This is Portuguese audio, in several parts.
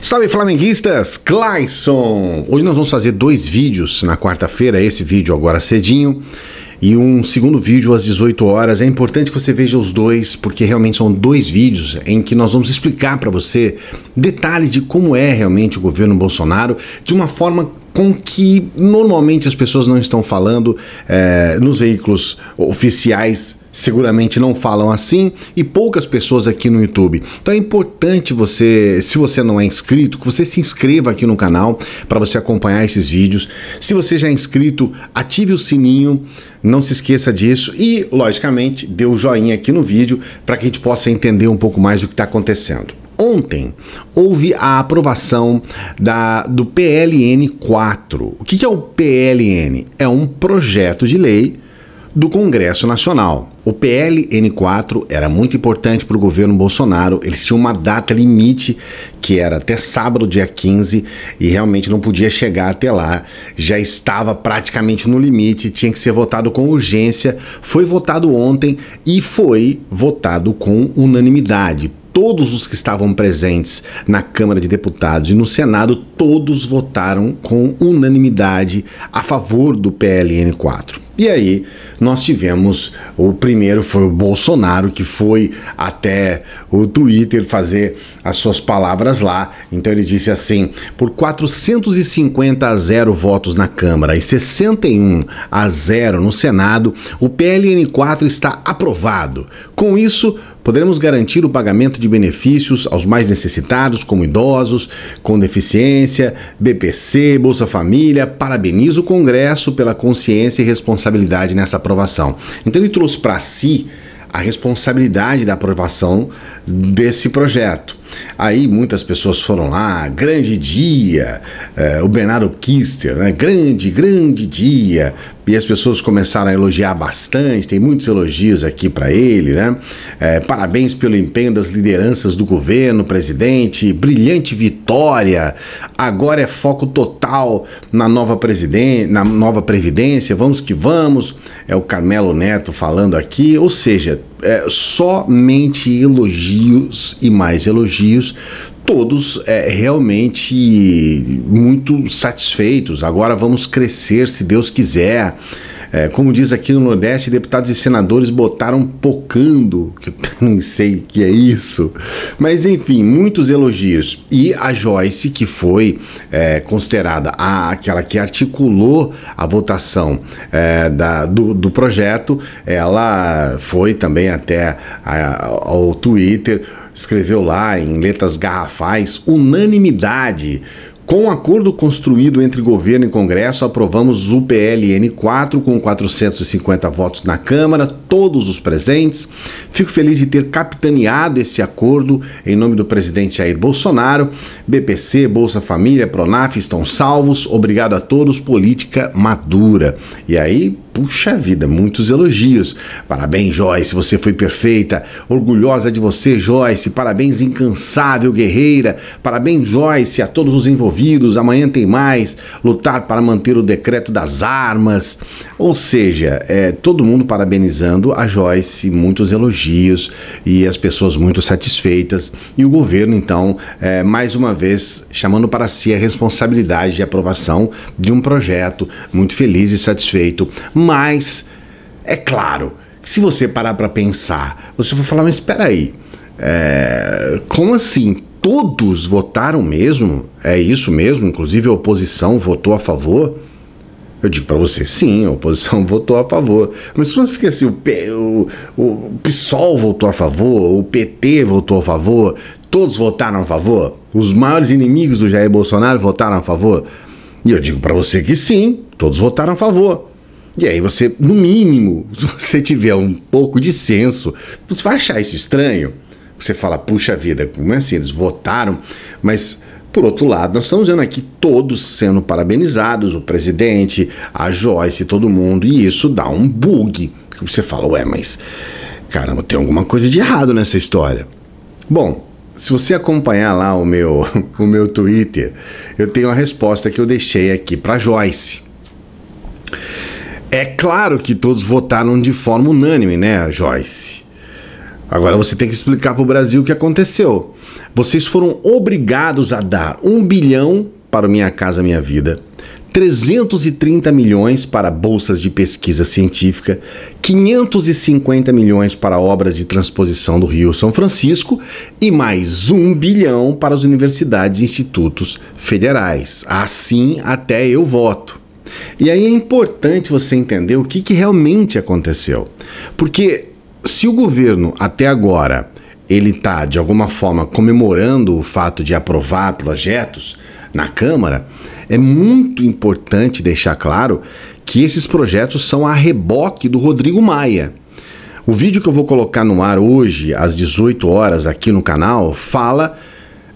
Salve flamenguistas, Clayson! Hoje nós vamos fazer dois vídeos na quarta-feira, esse vídeo agora cedinho e um segundo vídeo às 18 horas. É importante que você veja os dois, porque realmente são dois vídeos em que nós vamos explicar para você detalhes de como é realmente o governo Bolsonaro, de uma forma com que normalmente as pessoas não estão falando nos veículos oficiais. Seguramente não falam assim e poucas pessoas aqui no YouTube. Então é importante você, se você não é inscrito, que você se inscreva aqui no canal para você acompanhar esses vídeos. Se você já é inscrito, ative o sininho, não se esqueça disso e, logicamente, dê o joinha aqui no vídeo para que a gente possa entender um pouco mais do que está acontecendo. Ontem houve a aprovação do PLN 4. O que é o PLN? É um projeto de lei do Congresso Nacional. O PLN 4 era muito importante para o governo Bolsonaro. Eles tinham uma data limite que era até sábado, dia 15, e realmente não podia chegar até lá. Já estava praticamente no limite, tinha que ser votado com urgência. Foi votado ontem e foi votado com unanimidade. Todos os que estavam presentes na Câmara de Deputados e no Senado, todos votaram com unanimidade a favor do PLN 4. E aí nós tivemos, o primeiro foi o Bolsonaro, que foi até o Twitter fazer as suas palavras lá. Então ele disse assim: por 450-0 votos na Câmara e 61-0 no Senado, o PLN 4 está aprovado. Com isso, poderemos garantir o pagamento de benefícios aos mais necessitados, como idosos, com deficiência, BPC, Bolsa Família. Parabenizo o Congresso pela consciência e responsabilidade nessa aprovação. Então ele trouxe para si a responsabilidade da aprovação desse projeto. Aí muitas pessoas foram lá, grande dia, o Bernardo Kister, né? Grande dia, e as pessoas começaram a elogiar bastante, tem muitos elogios aqui para ele, né? Parabéns pelo empenho das lideranças do governo, presidente, brilhante vitória, agora é foco total na nova Previdência, vamos que vamos, é o Carmelo Neto falando aqui, ou seja, somente elogios e mais elogios, todos realmente muito satisfeitos. Agora vamos crescer, se Deus quiser. Como diz aqui no Nordeste, deputados e senadores botaram pocando, que eu não sei o que é isso, mas enfim, muitos elogios. E a Joyce, que foi considerada aquela que articulou a votação do projeto, ela foi também até ao Twitter, escreveu lá em letras garrafais: unanimidade. Com o acordo construído entre governo e Congresso, aprovamos o PLN 4 com 450 votos na Câmara, todos os presentes. Fico feliz de ter capitaneado esse acordo em nome do presidente Jair Bolsonaro. BPC, Bolsa Família, Pronaf estão salvos. Obrigado a todos, política madura. E aí, puxa vida, muitos elogios. Parabéns, Joyce, você foi perfeita. Orgulhosa de você, Joyce. Parabéns, incansável guerreira. Parabéns, Joyce, a todos os envolvidos. Amanhã tem mais. Lutar para manter o decreto das armas. Ou seja, todo mundo parabenizando a Joyce, muitos elogios e as pessoas muito satisfeitas. E o governo, então, mais uma vez, chamando para si a responsabilidade de aprovação de um projeto, muito feliz e satisfeito. Mas, é claro, que se você parar para pensar, você vai falar, mas espera aí, como assim? Todos votaram mesmo? É isso mesmo? Inclusive a oposição votou a favor? Eu digo para você, sim, a oposição votou a favor. Mas se você esquecer, o PSOL votou a favor, o PT votou a favor, todos votaram a favor? Os maiores inimigos do Jair Bolsonaro votaram a favor? E eu digo para você que sim, todos votaram a favor. E aí você, no mínimo, se você tiver um pouco de senso, você vai achar isso estranho. Você fala, puxa vida, como é assim? Eles votaram, mas por outro lado, nós estamos vendo aqui todos sendo parabenizados, o presidente, a Joyce, todo mundo, e isso dá um bug. Você fala, ué, mas caramba, tem alguma coisa de errado nessa história. Bom, se você acompanhar lá o meu Twitter, eu tenho a resposta que eu deixei aqui para Joyce. É claro que todos votaram de forma unânime, né, Joyce? Agora você tem que explicar para o Brasil o que aconteceu. vocês foram obrigados a dar 1 bilhão para o Minha Casa Minha Vida, 330 milhões para bolsas de pesquisa científica, 550 milhões para obras de transposição do Rio São Francisco e mais 1 bilhão para as universidades e institutos federais. Assim até eu voto. E aí é importante você entender o que realmente aconteceu. Porque se o governo até agora ele está de alguma forma comemorando o fato de aprovar projetos na Câmara, é muito importante deixar claro que esses projetos são a reboque do Rodrigo Maia. O vídeo que eu vou colocar no ar hoje, às 18 horas, aqui no canal, fala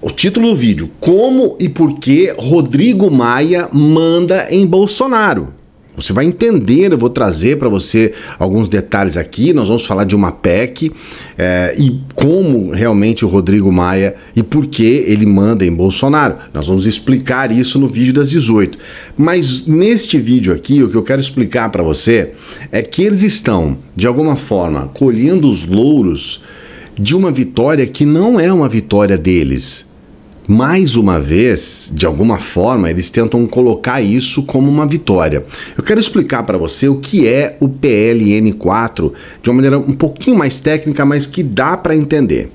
o título do vídeo: Como e por que Rodrigo Maia manda em Bolsonaro. Você vai entender, eu vou trazer para você alguns detalhes aqui, nós vamos falar de uma PEC e como realmente o Rodrigo Maia e por que ele manda em Bolsonaro. Nós vamos explicar isso no vídeo das 18. Mas neste vídeo aqui, o que eu quero explicar para você é que eles estão, de alguma forma, colhendo os louros de uma vitória que não é uma vitória deles. Mais uma vez, de alguma forma, eles tentam colocar isso como uma vitória. Eu quero explicar para você o que é o PLN4 de uma maneira um pouquinho mais técnica, mas que dá para entender.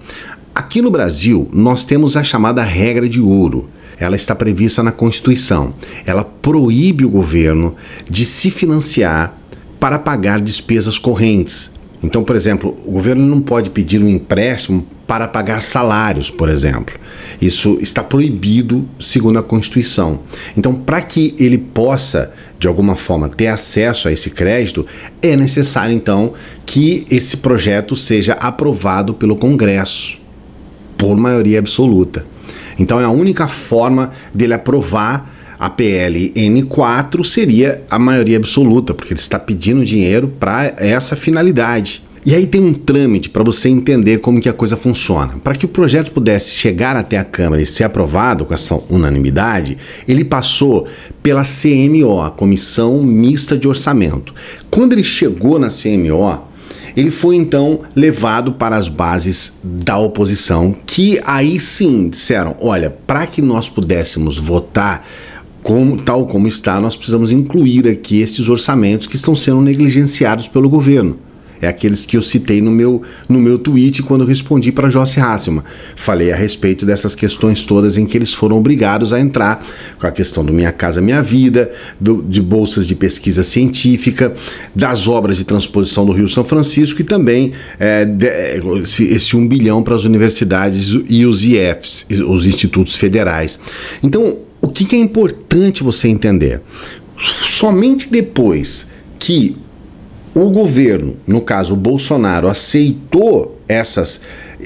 Aqui no Brasil, nós temos a chamada regra de ouro. Ela está prevista na Constituição. Ela proíbe o governo de se financiar para pagar despesas correntes. Então, por exemplo, o governo não pode pedir um empréstimo para pagar salários, por exemplo. Isso está proibido segundo a Constituição. Então, para que ele possa, de alguma forma, ter acesso a esse crédito, é necessário, então, que esse projeto seja aprovado pelo Congresso, por maioria absoluta. Então, é a única forma dele aprovar a PLN4 seria a maioria absoluta, porque ele está pedindo dinheiro para essa finalidade. E aí tem um trâmite para você entender como que a coisa funciona. Para que o projeto pudesse chegar até a Câmara e ser aprovado com essa unanimidade, ele passou pela CMO, a Comissão Mista de Orçamento. Quando ele chegou na CMO, ele foi então levado para as bases da oposição, que aí sim disseram: olha, para que nós pudéssemos votar tal como está, nós precisamos incluir aqui estes orçamentos que estão sendo negligenciados pelo governo. É aqueles que eu citei no meu tweet quando eu respondi para Joyce Hasselman. Falei a respeito dessas questões todas em que eles foram obrigados a entrar, com a questão do Minha Casa Minha Vida, de bolsas de pesquisa científica, das obras de transposição do Rio São Francisco e também esse 1 bilhão para as universidades e os IFs, os institutos federais. Então, o que é importante você entender? Somente depois que o governo, no caso o Bolsonaro, aceitou essas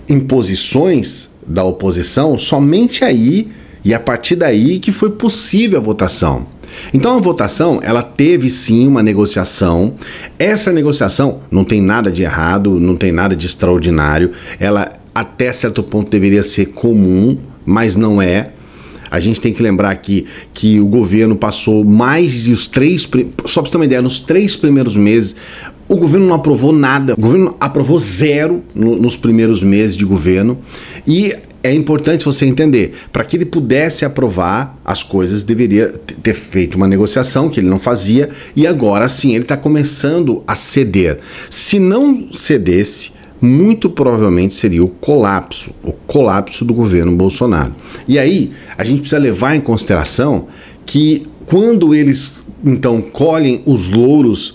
imposições da oposição, somente aí e a partir daí que foi possível a votação. Então a votação, ela teve sim uma negociação. Essa negociação não tem nada de errado, não tem nada de extraordinário. Ela até certo ponto deveria ser comum, mas não é. A gente tem que lembrar aqui que o governo passou mais de só para você ter uma ideia, nos 3 primeiros meses, o governo não aprovou nada. O governo aprovou 0 nos primeiros meses de governo. E é importante você entender, para que ele pudesse aprovar as coisas, deveria ter feito uma negociação, que ele não fazia, e agora sim, ele está começando a ceder. Se não cedesse, muito provavelmente seria o colapso do governo Bolsonaro. E aí, a gente precisa levar em consideração que quando eles, então, colhem os louros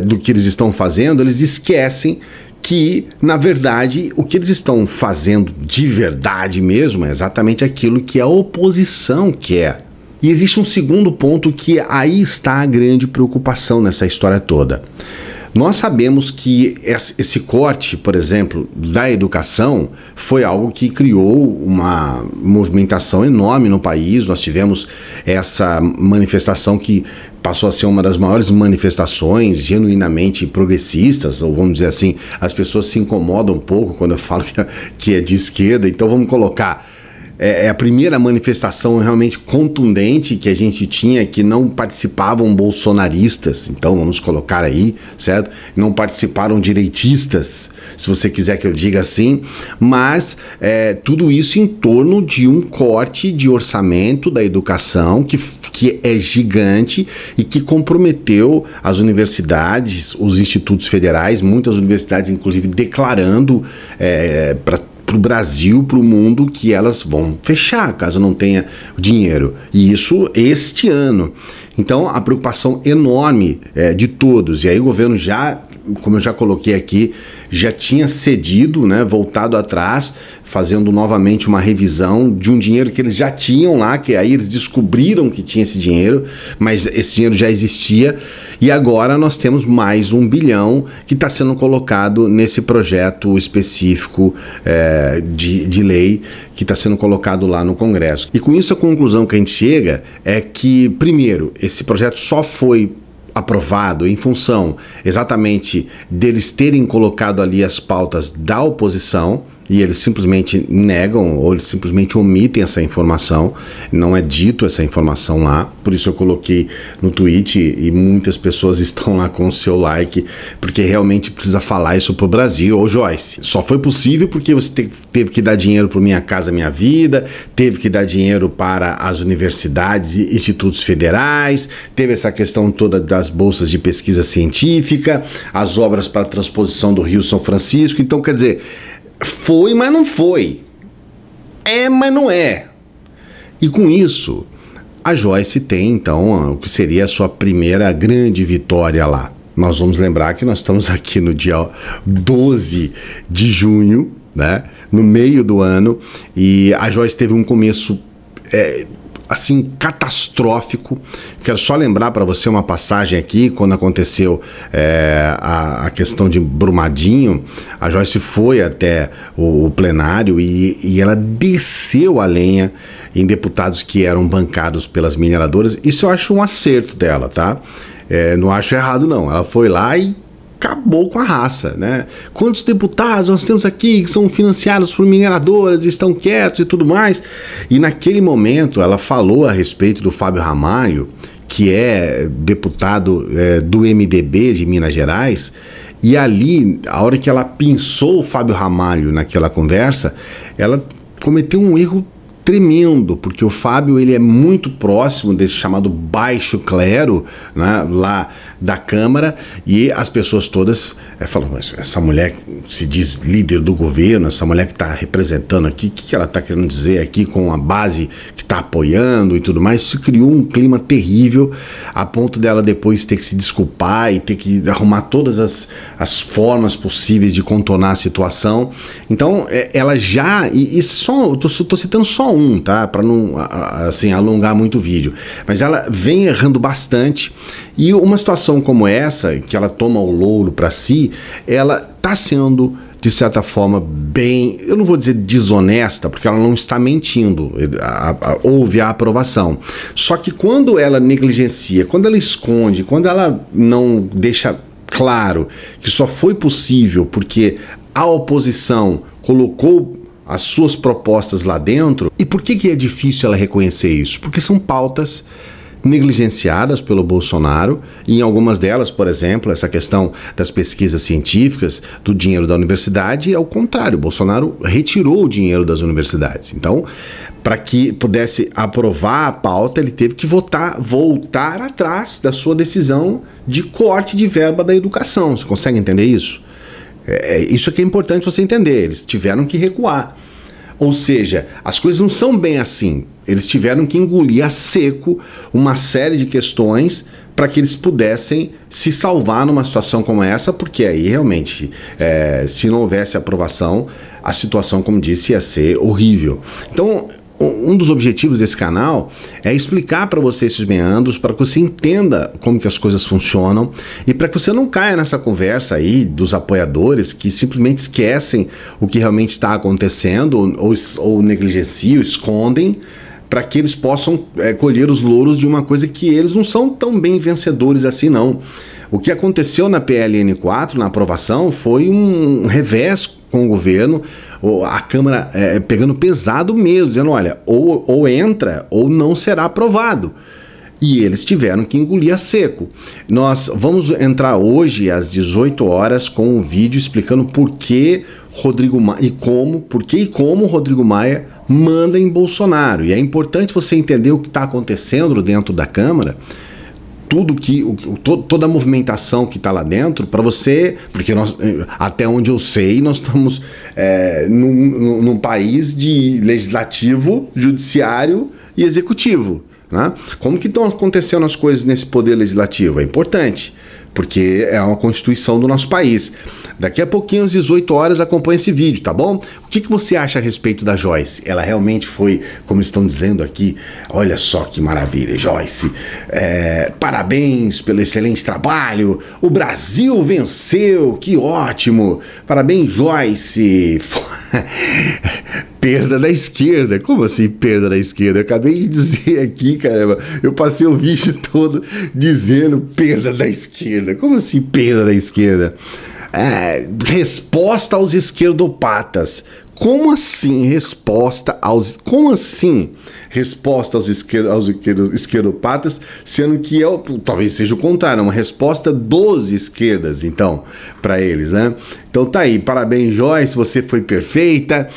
do que eles estão fazendo, eles esquecem que, na verdade, o que eles estão fazendo de verdade mesmo é exatamente aquilo que a oposição quer. E existe um segundo ponto que aí está a grande preocupação nessa história toda. Nós sabemos que esse corte, por exemplo, da educação foi algo que criou uma movimentação enorme no país. Nós tivemos essa manifestação que passou a ser uma das maiores manifestações genuinamente progressistas, ou vamos dizer assim, as pessoas se incomodam um pouco quando eu falo que é de esquerda, então vamos colocar... É a primeira manifestação realmente contundente que a gente tinha, que não participavam bolsonaristas, então vamos colocar aí, certo? Não participaram direitistas, se você quiser que eu diga assim, mas tudo isso em torno de um corte de orçamento da educação que é gigante e que comprometeu as universidades, os institutos federais, muitas universidades inclusive declarando para o Brasil, para o mundo, que elas vão fechar caso não tenha dinheiro. E isso este ano. Então, a preocupação enorme de todos. E aí o governo já, como eu já coloquei aqui, já tinha cedido, né, voltado atrás, fazendo novamente uma revisão de um dinheiro que eles já tinham lá, que aí eles descobriram que tinha esse dinheiro, mas esse dinheiro já existia, e agora nós temos mais 1 bilhão que está sendo colocado nesse projeto específico de lei que está sendo colocado lá no Congresso. E com isso a conclusão que a gente chega é que, primeiro, esse projeto só foi aprovado em função exatamente deles terem colocado ali as pautas da oposição, e eles simplesmente negam ou eles simplesmente omitem essa informação, não é dito essa informação lá. Por isso eu coloquei no tweet e muitas pessoas estão lá com o seu like, porque realmente precisa falar isso pro Brasil. Ô Joyce, só foi possível porque você teve que dar dinheiro pro Minha Casa Minha Vida, teve que dar dinheiro para as universidades e institutos federais, teve essa questão toda das bolsas de pesquisa científica, as obras para a transposição do Rio São Francisco. Então, quer dizer, foi, mas não foi. É, mas não é. E com isso, a Joyce tem, então, o que seria a sua primeira grande vitória lá. Nós vamos lembrar que nós estamos aqui no dia 12 de junho, né? No meio do ano, e a Joyce teve um começo assim, catastrófico. Quero só lembrar para você uma passagem aqui, quando aconteceu a questão de Brumadinho, a Joyce foi até o plenário e ela desceu a lenha em deputados que eram bancados pelas mineradoras. Isso eu acho um acerto dela, tá? Não acho errado não, ela foi lá e acabou com a raça, né? Quantos deputados nós temos aqui que são financiados por mineradoras, estão quietos e tudo mais? E naquele momento ela falou a respeito do Fábio Ramalho, que é deputado do MDB de Minas Gerais, e ali, a hora que ela pinçou o Fábio Ramalho naquela conversa, ela cometeu um erro tremendo, porque o Fábio ele é muito próximo desse chamado baixo clero, né, lá da Câmara, e as pessoas todas falam, mas essa mulher se diz líder do governo, essa mulher que está representando aqui, o que ela está querendo dizer aqui com a base que está apoiando e tudo mais? Se criou um clima terrível, a ponto dela depois ter que se desculpar e ter que arrumar todas as formas possíveis de contornar a situação. Então ela já, e só, tô citando só um, tá? Para não assim, alongar muito o vídeo, mas ela vem errando bastante. E uma situação como essa, que ela toma o louro para si, ela está sendo, de certa forma, bem, eu não vou dizer desonesta, porque ela não está mentindo, houve a aprovação. Só que quando ela negligencia, quando ela esconde, quando ela não deixa claro que só foi possível porque a oposição colocou as suas propostas lá dentro. E por que é difícil ela reconhecer isso? Porque são pautas negligenciadas pelo Bolsonaro, e em algumas delas, por exemplo, essa questão das pesquisas científicas, do dinheiro da universidade, é o contrário, o Bolsonaro retirou o dinheiro das universidades. Então, para que pudesse aprovar a pauta, ele teve que voltar atrás da sua decisão de corte de verba da educação. Você consegue entender isso? Isso aqui é importante você entender, eles tiveram que recuar. Ou seja, as coisas não são bem assim. Eles tiveram que engolir a seco uma série de questões para que eles pudessem se salvar numa situação como essa, porque aí realmente, se não houvesse aprovação, a situação, como disse, ia ser horrível. Então, um dos objetivos desse canal é explicar para você esses meandros, para que você entenda como que as coisas funcionam e para que você não caia nessa conversa aí dos apoiadores que simplesmente esquecem o que realmente está acontecendo ou negligenciam, escondem, para que eles possam colher os louros de uma coisa que eles não são tão bem vencedores assim não. O que aconteceu na PLN 4, na aprovação, foi um revés com o governo, a Câmara pegando pesado mesmo, dizendo, olha, ou entra ou não será aprovado. E eles tiveram que engolir a seco. Nós vamos entrar hoje às 18 horas com um vídeo explicando por que Rodrigo Maia e como Rodrigo Maia manda em Bolsonaro. E é importante você entender o que está acontecendo dentro da Câmara, toda a movimentação que está lá dentro, para você, porque nós, até onde eu sei, nós estamos num país de legislativo, judiciário e executivo. Né? Como que estão acontecendo as coisas nesse poder legislativo? É importante, porque é uma constituição do nosso país. Daqui a pouquinho, às 18 horas, acompanha esse vídeo, tá bom? O que você acha a respeito da Joyce? Ela realmente foi, como estão dizendo aqui, olha só que maravilha, Joyce. Parabéns pelo excelente trabalho. O Brasil venceu, que ótimo. Parabéns, Joyce. Perda da esquerda. Como assim perda da esquerda? Eu acabei de dizer aqui, caramba. Eu passei o vídeo todo dizendo perda da esquerda. Como assim perda da esquerda? Resposta aos esquerdopatas. Como assim resposta aos... Como assim resposta aos esquerdopatas, sendo que talvez seja o contrário, uma resposta dos esquerdas, então, para eles, né? Então tá aí, parabéns, Joyce, você foi perfeita.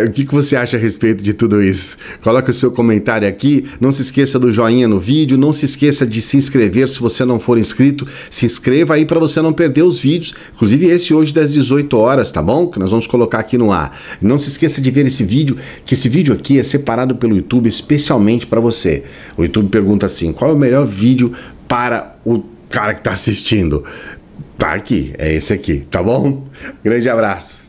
O que você acha a respeito de tudo isso? Coloca o seu comentário aqui, não se esqueça do joinha no vídeo, não se esqueça de se inscrever se você não for inscrito, se inscreva aí para você não perder os vídeos, inclusive esse hoje das 18 horas, tá bom? Que nós vamos colocar aqui no ar. Não se esqueça de ver esse vídeo, que esse vídeo aqui é separado pelo YouTube especialmente para você. O YouTube pergunta assim, qual é o melhor vídeo para o cara que está assistindo? Tá aqui, é esse aqui, tá bom? Grande abraço.